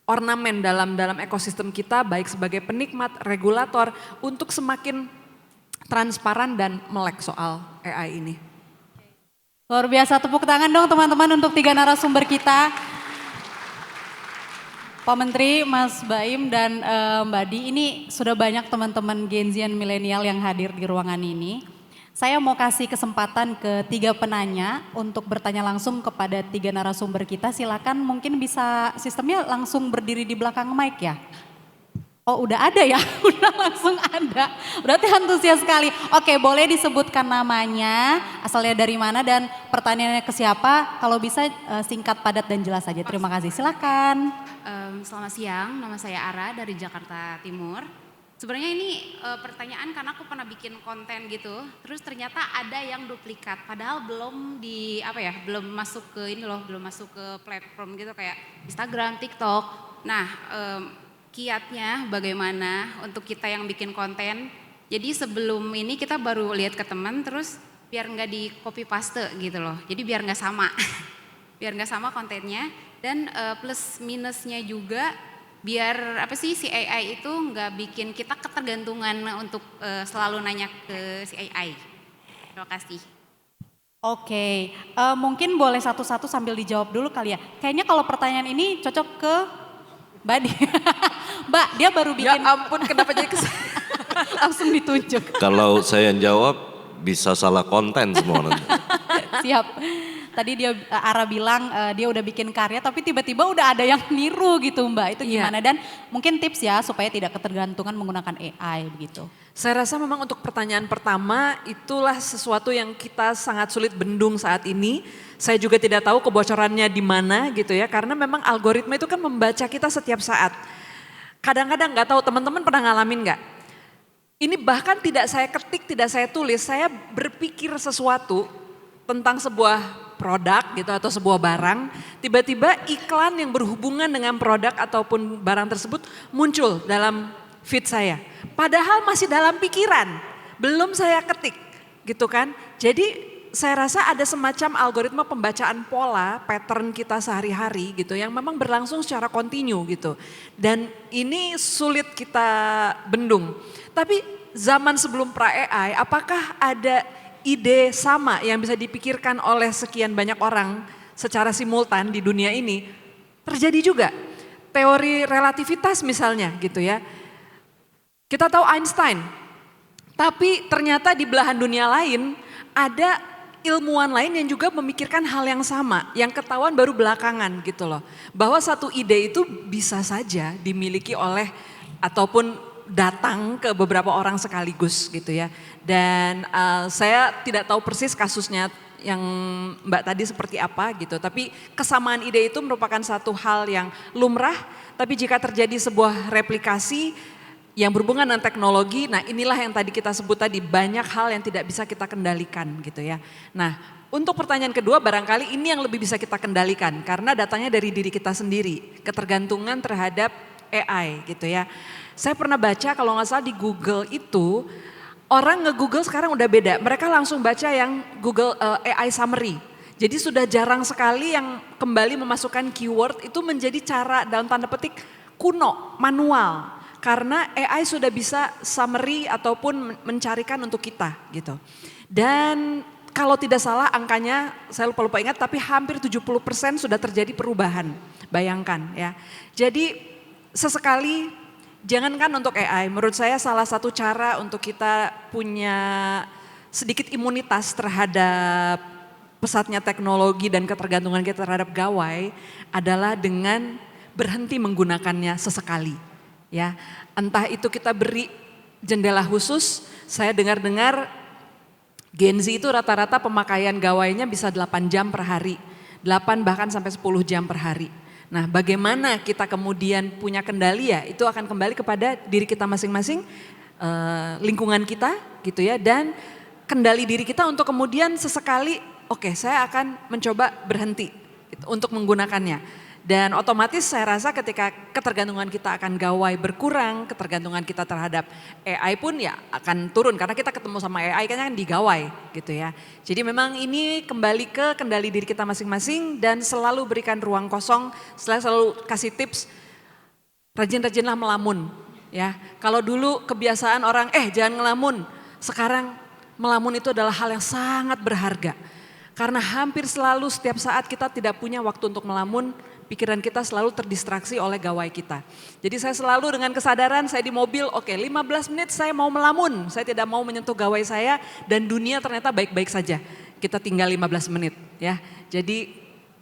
ornamen dalam ekosistem kita, baik sebagai penikmat, regulator, untuk semakin transparan dan melek soal AI ini. Luar biasa, tepuk tangan dong teman-teman untuk 3 narasumber kita. Pak Menteri, Mas Baim dan Mbak Di, ini sudah banyak teman-teman Gen Z dan milenial yang hadir di ruangan ini. Saya mau kasih kesempatan ke 3 penanya untuk bertanya langsung kepada 3 narasumber kita. Silakan mungkin bisa sistemnya langsung berdiri di belakang mic ya. Oh udah ada ya, udah langsung ada. Berarti antusias sekali. Oke boleh disebutkan namanya, asalnya dari mana dan pertanyaannya ke siapa. Kalau bisa singkat, padat dan jelas saja. Terima kasih, silakan. Selamat siang, nama saya Ara dari Jakarta Timur. Sebenarnya ini pertanyaan karena aku pernah bikin konten gitu, terus ternyata ada yang duplikat, padahal belum belum masuk ke ini loh, belum masuk ke platform gitu kayak Instagram, TikTok. Nah, kiatnya bagaimana untuk kita yang bikin konten? Jadi sebelum ini kita baru lihat ke teman, terus biar nggak di copy paste gitu loh, jadi biar nggak sama, biar nggak sama kontennya. Dan plus minusnya juga biar si AI itu nggak bikin kita ketergantungan untuk selalu nanya ke si AI. Terima kasih. Oke, mungkin boleh satu-satu sambil dijawab dulu kali ya. Kayaknya kalau pertanyaan ini cocok ke Mbak Di. Mbak, dia baru bikin. Ya ampun, kenapa jadi langsung ditunjuk. Kalau saya yang jawab bisa salah konten semua nanti. Siap. Tadi Ara bilang dia udah bikin karya tapi tiba-tiba udah ada yang niru gitu Mbak. Itu gimana? Dan mungkin tips ya supaya tidak ketergantungan menggunakan AI begitu. Saya rasa memang untuk pertanyaan pertama itulah sesuatu yang kita sangat sulit bendung saat ini. Saya juga tidak tahu kebocorannya di mana gitu ya, karena memang algoritma itu kan membaca kita setiap saat. Kadang-kadang nggak tahu, teman-teman pernah ngalamin nggak? Ini bahkan tidak saya ketik, tidak saya tulis, saya berpikir sesuatu tentang sebuah produk gitu atau sebuah barang, tiba-tiba iklan yang berhubungan dengan produk ataupun barang tersebut muncul dalam feed saya. Padahal masih dalam pikiran, belum saya ketik gitu kan. Jadi saya rasa ada semacam algoritma pembacaan pola, pattern kita sehari-hari gitu yang memang berlangsung secara kontinu gitu. Dan ini sulit kita bendung. Tapi zaman sebelum pra-AI, apakah ada ide sama yang bisa dipikirkan oleh sekian banyak orang secara simultan di dunia ini? Terjadi juga. Teori relativitas misalnya gitu ya. Kita tahu Einstein, tapi ternyata di belahan dunia lain ada ilmuwan lain yang juga memikirkan hal yang sama, yang ketahuan baru belakangan gitu loh. Bahwa satu ide itu bisa saja dimiliki oleh ataupun datang ke beberapa orang sekaligus gitu ya. Dan saya tidak tahu persis kasusnya yang Mbak tadi seperti apa gitu. Tapi kesamaan ide itu merupakan satu hal yang lumrah, tapi jika terjadi sebuah replikasi yang berhubungan dengan teknologi, nah inilah yang tadi kita sebut tadi, banyak hal yang tidak bisa kita kendalikan gitu ya. Nah untuk pertanyaan kedua barangkali ini yang lebih bisa kita kendalikan karena datangnya dari diri kita sendiri, ketergantungan terhadap AI gitu ya. Saya pernah baca kalau nggak salah di Google itu, orang nge-Google sekarang udah beda, mereka langsung baca yang Google AI Summary. Jadi sudah jarang sekali yang kembali memasukkan keyword, itu menjadi cara dalam tanda petik kuno, manual. Karena AI sudah bisa summary ataupun mencarikan untuk kita gitu. Dan kalau tidak salah angkanya saya lupa ingat tapi hampir 70% sudah terjadi perubahan. Bayangkan ya. Jadi sesekali jangankan untuk AI, menurut saya salah satu cara untuk kita punya sedikit imunitas terhadap pesatnya teknologi dan ketergantungan kita terhadap gawai adalah dengan berhenti menggunakannya sesekali. Ya, entah itu kita beri jendela khusus, saya dengar-dengar Gen Z itu rata-rata pemakaian gawainya bisa 8 jam per hari, 8 bahkan sampai 10 jam per hari. Nah bagaimana kita kemudian punya kendali ya, itu akan kembali kepada diri kita masing-masing, lingkungan kita gitu ya, dan kendali diri kita untuk kemudian sesekali, oke, saya akan mencoba berhenti untuk menggunakannya. Dan otomatis saya rasa ketika ketergantungan kita akan gawai berkurang, ketergantungan kita terhadap AI pun ya akan turun. Karena kita ketemu sama AI kan di gawai gitu ya. Jadi memang ini kembali ke kendali diri kita masing-masing dan selalu berikan ruang kosong, selalu kasih tips, rajin-rajinlah melamun. Ya, kalau dulu kebiasaan orang jangan ngelamun, sekarang melamun itu adalah hal yang sangat berharga. Karena hampir selalu setiap saat kita tidak punya waktu untuk melamun pikiran kita selalu terdistraksi oleh gawai kita. Jadi saya selalu dengan kesadaran saya di mobil, oke 15 menit saya mau melamun, saya tidak mau menyentuh gawai saya dan dunia ternyata baik-baik saja. Kita tinggal 15 menit ya. Jadi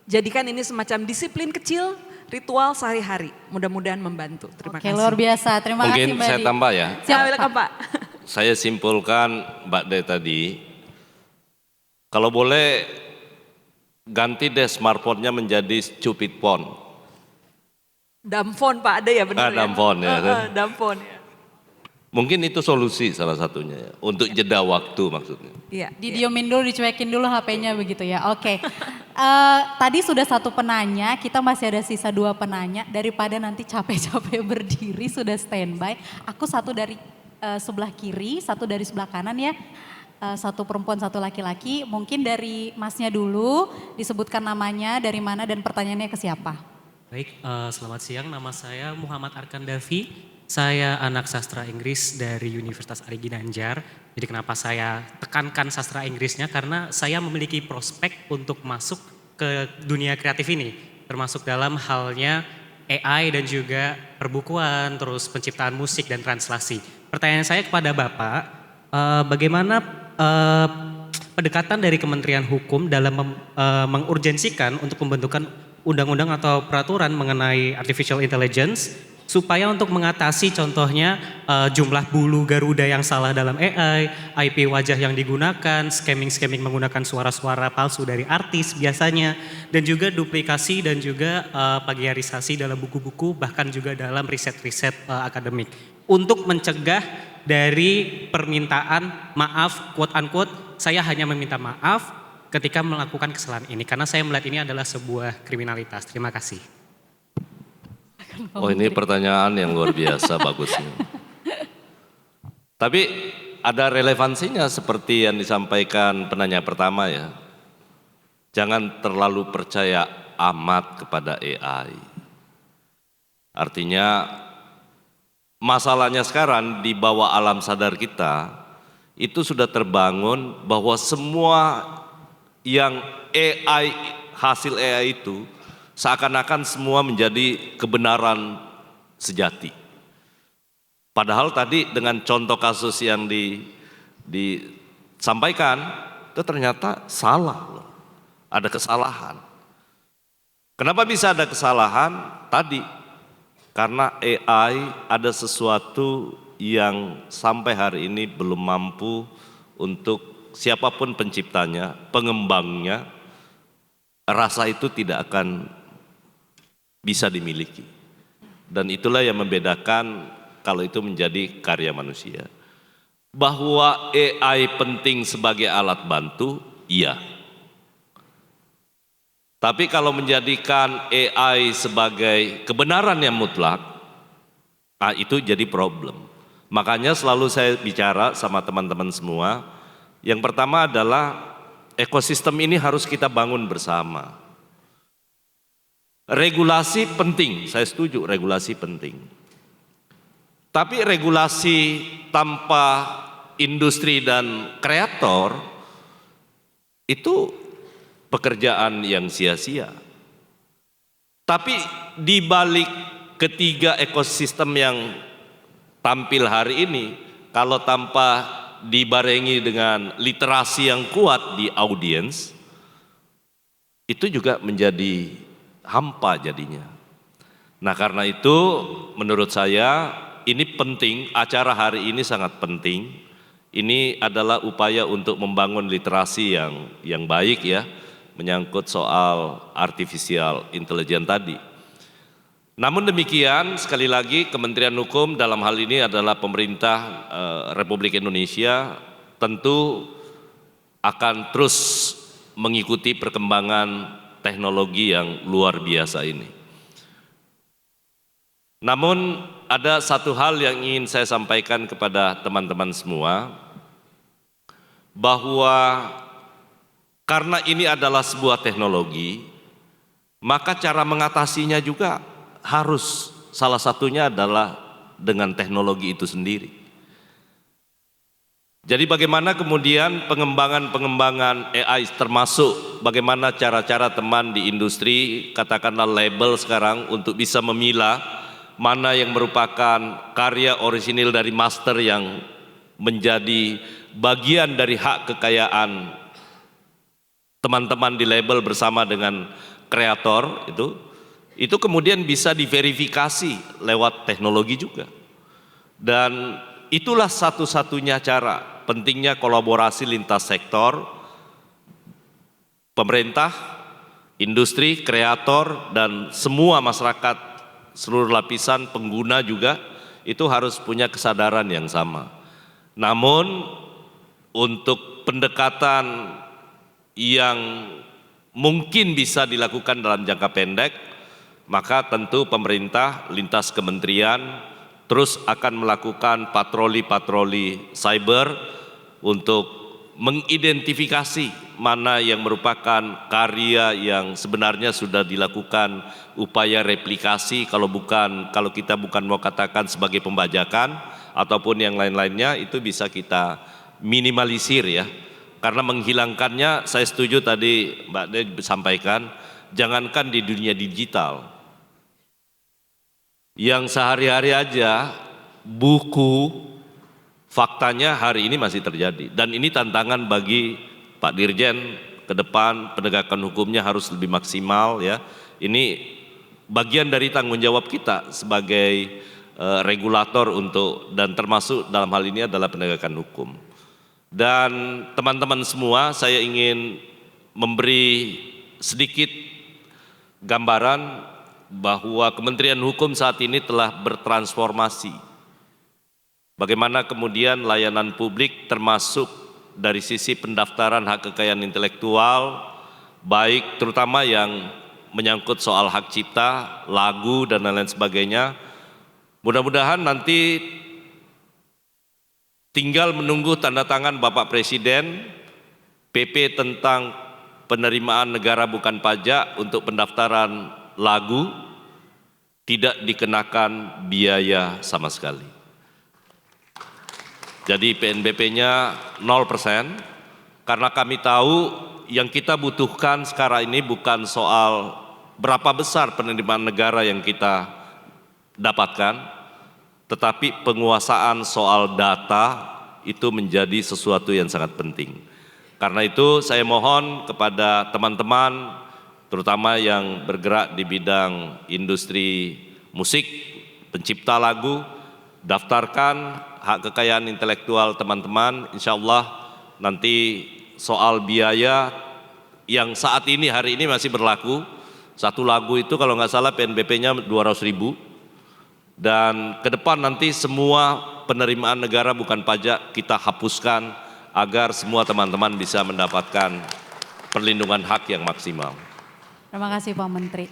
jadikan ini semacam disiplin kecil, ritual sehari-hari. Mudah-mudahan membantu. Terima kasih. Oke, luar biasa. Terima kasih Mungkin Mbak saya Di. tambah ya. Siap, Welcome, Pak. Saya simpulkan Mbak De tadi, kalau boleh ganti deh smartphone-nya menjadi stupid phone. Damphone Pak, ada ya benar ya? Damphone ya. Damphone ya. Mungkin itu solusi salah satunya ya, untuk jeda waktu maksudnya. Iya. Didiemin dulu, dicuekin dulu HP-nya begitu ya. Oke. Tadi sudah satu penanya, kita masih ada sisa 2 penanya. Daripada nanti capek-capek berdiri sudah standby. Aku satu dari sebelah kiri, satu dari sebelah kanan ya. Satu perempuan, satu laki-laki. Mungkin dari Masnya dulu, disebutkan namanya, dari mana dan pertanyaannya ke siapa. Baik, selamat siang. Nama saya Muhammad Arkan Davi. Saya anak sastra Inggris dari Universitas Ari Ginanjar. Jadi kenapa saya tekankan sastra Inggrisnya? Karena saya memiliki prospek untuk masuk ke dunia kreatif ini. Termasuk dalam halnya AI dan juga perbukuan, terus penciptaan musik dan translasi. Pertanyaan saya kepada Bapak, bagaimana pendekatan dari Kementerian Hukum dalam mengurgensikan untuk pembentukan undang-undang atau peraturan mengenai artificial intelligence supaya untuk mengatasi contohnya jumlah bulu Garuda yang salah dalam AI, IP wajah yang digunakan, scamming menggunakan suara-suara palsu dari artis biasanya, dan juga duplikasi dan juga plagiarisasi dalam buku-buku bahkan juga dalam riset-riset akademik. Untuk mencegah dari permintaan maaf, quote unquote, saya hanya meminta maaf ketika melakukan kesalahan ini karena saya melihat ini adalah sebuah kriminalitas. Terima kasih. Oh ini pertanyaan yang luar biasa bagusnya. Tapi ada relevansinya seperti yang disampaikan penanya pertama ya. Jangan terlalu percaya amat kepada AI. Artinya masalahnya sekarang di bawah alam sadar kita itu sudah terbangun bahwa semua yang AI, hasil AI itu seakan-akan semua menjadi kebenaran sejati. Padahal tadi dengan contoh kasus yang disampaikan itu ternyata salah loh. Ada kesalahan. Kenapa bisa ada kesalahan? Tadi karena AI ada sesuatu yang sampai hari ini belum mampu untuk siapapun penciptanya, pengembangnya, rasa itu tidak akan bisa dimiliki. Dan itulah yang membedakan kalau itu menjadi karya manusia. Bahwa AI penting sebagai alat bantu, iya. Tapi kalau menjadikan AI sebagai kebenaran yang mutlak, itu jadi problem. Makanya selalu saya bicara sama teman-teman semua, yang pertama adalah ekosistem ini harus kita bangun bersama. Regulasi penting, saya setuju regulasi penting. Tapi regulasi tanpa industri dan kreator itu pekerjaan yang sia-sia. Tapi di balik ketiga ekosistem yang tampil hari ini, kalau tanpa dibarengi dengan literasi yang kuat di audiens, itu juga menjadi hampa jadinya. Nah karena itu menurut saya ini penting, acara hari ini sangat penting. Ini adalah upaya untuk membangun literasi yang baik ya, menyangkut soal artificial intelligence tadi. Namun demikian sekali lagi Kementerian Hukum dalam hal ini adalah pemerintah Republik Indonesia tentu akan terus mengikuti perkembangan teknologi yang luar biasa ini. Namun ada satu hal yang ingin saya sampaikan kepada teman-teman semua, bahwa karena ini adalah sebuah teknologi, maka cara mengatasinya juga harus salah satunya adalah dengan teknologi itu sendiri. Jadi bagaimana kemudian pengembangan AI termasuk bagaimana cara-cara teman di industri, katakanlah label sekarang untuk bisa memilah mana yang merupakan karya orisinil dari master yang menjadi bagian dari hak kekayaan teman-teman di label bersama dengan kreator itu kemudian bisa diverifikasi lewat teknologi juga. Dan itulah satu-satunya cara pentingnya kolaborasi lintas sektor, pemerintah, industri, kreator, dan semua masyarakat, seluruh lapisan pengguna juga itu harus punya kesadaran yang sama. Namun untuk pendekatan yang mungkin bisa dilakukan dalam jangka pendek, maka tentu pemerintah lintas kementerian terus akan melakukan patroli-patroli cyber untuk mengidentifikasi mana yang merupakan karya yang sebenarnya sudah dilakukan upaya replikasi, kalau kita bukan mau katakan sebagai pembajakan ataupun yang lain-lainnya, itu bisa kita minimalisir ya. Karena menghilangkannya, saya setuju tadi Mbak De sampaikan, jangankan di dunia digital, yang sehari-hari aja buku faktanya hari ini masih terjadi, dan ini tantangan bagi Pak Dirjen ke depan. Penegakan hukumnya harus lebih maksimal ya. Ini bagian dari tanggung jawab kita sebagai regulator untuk, dan termasuk dalam hal ini adalah penegakan hukum. Dan teman-teman semua, saya ingin memberi sedikit gambaran bahwa Kementerian Hukum saat ini telah bertransformasi. Bagaimana kemudian layanan publik termasuk dari sisi pendaftaran hak kekayaan intelektual, baik terutama yang menyangkut soal hak cipta, lagu, dan lain-lain sebagainya. Mudah-mudahan nanti tinggal menunggu tanda tangan Bapak Presiden, PP tentang penerimaan negara bukan pajak untuk pendaftaran lagu, tidak dikenakan biaya sama sekali. Jadi PNBP-nya 0%, karena kami tahu yang kita butuhkan sekarang ini bukan soal berapa besar penerimaan negara yang kita dapatkan, tetapi penguasaan soal data itu menjadi sesuatu yang sangat penting. Karena itu saya mohon kepada teman-teman, terutama yang bergerak di bidang industri musik, pencipta lagu, daftarkan hak kekayaan intelektual teman-teman. Insya Allah nanti soal biaya yang saat ini, hari ini masih berlaku, satu lagu itu kalau nggak salah PNBP-nya 200.000, dan ke depan nanti semua penerimaan negara bukan pajak kita hapuskan agar semua teman-teman bisa mendapatkan perlindungan hak yang maksimal. Terima kasih Pak Menteri.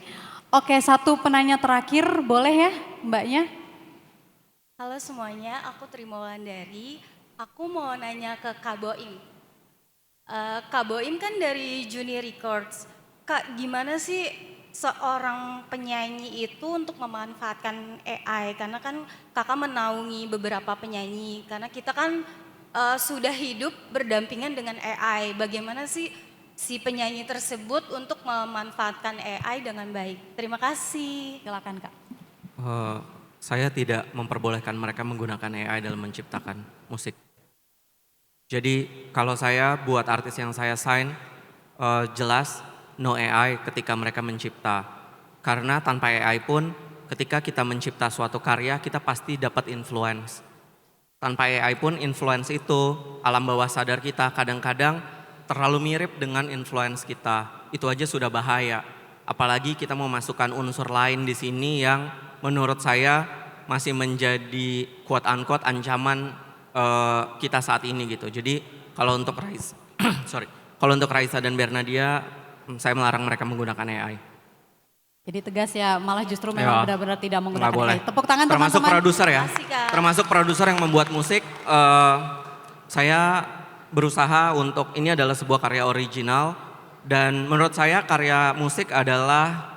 Oke, satu penanya terakhir boleh ya Mbaknya? Halo semuanya, aku Trimowandari. Aku mau nanya ke Kak Boim. Kak Boim kan dari Juni Records. Kak, gimana sih seorang penyanyi itu untuk memanfaatkan AI? Karena kan kakak menaungi beberapa penyanyi. Karena kita kan sudah hidup berdampingan dengan AI. Bagaimana sih si penyanyi tersebut untuk memanfaatkan AI dengan baik? Terima kasih. Silakan Kak. Saya tidak memperbolehkan mereka menggunakan AI dalam menciptakan musik. Jadi kalau saya buat artis yang saya sign, jelas no AI ketika mereka mencipta. Karena tanpa AI pun ketika kita mencipta suatu karya, kita pasti dapat influence. Tanpa AI pun influence itu, alam bawah sadar kita kadang-kadang terlalu mirip dengan influence kita. Itu aja sudah bahaya. Apalagi kita mau masukkan unsur lain di sini yang menurut saya masih menjadi quote unquote ancaman kita saat ini gitu. Jadi kalau untuk Raisa, kalau untuk Raisa dan Bernadia, saya melarang mereka menggunakan AI. Jadi tegas ya, malah justru memang benar-benar tidak menggunakan boleh. AI. Tepuk tangan termasuk teman-teman. Produser ya, Terima kasih, Kak. termasuk produser yang membuat musik. Saya berusaha untuk, ini adalah sebuah karya original, dan menurut saya karya musik adalah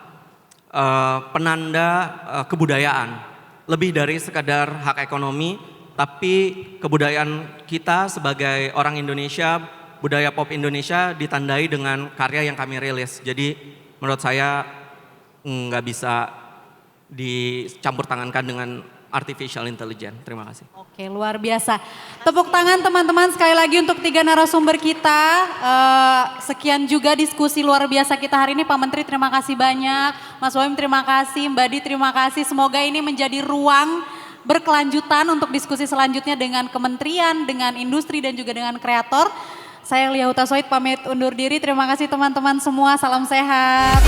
penanda kebudayaan, lebih dari sekadar hak ekonomi. tapi kebudayaan kita sebagai orang Indonesia, budaya pop Indonesia ditandai dengan karya yang kami rilis. Jadi menurut saya nggak bisa dicampur tangankan dengan artificial intelligence. Terima kasih. Oke, luar biasa. Tepuk tangan teman-teman sekali lagi untuk 3 narasumber kita. Sekian juga diskusi luar biasa kita hari ini. Pak Menteri terima kasih banyak. Mas Wahim terima kasih. Mbak Di terima kasih. Semoga ini menjadi ruang berkelanjutan untuk diskusi selanjutnya dengan kementerian, dengan industri dan juga dengan kreator. Saya Lia Huta Soid pamit undur diri. Terima kasih teman-teman semua. Salam sehat.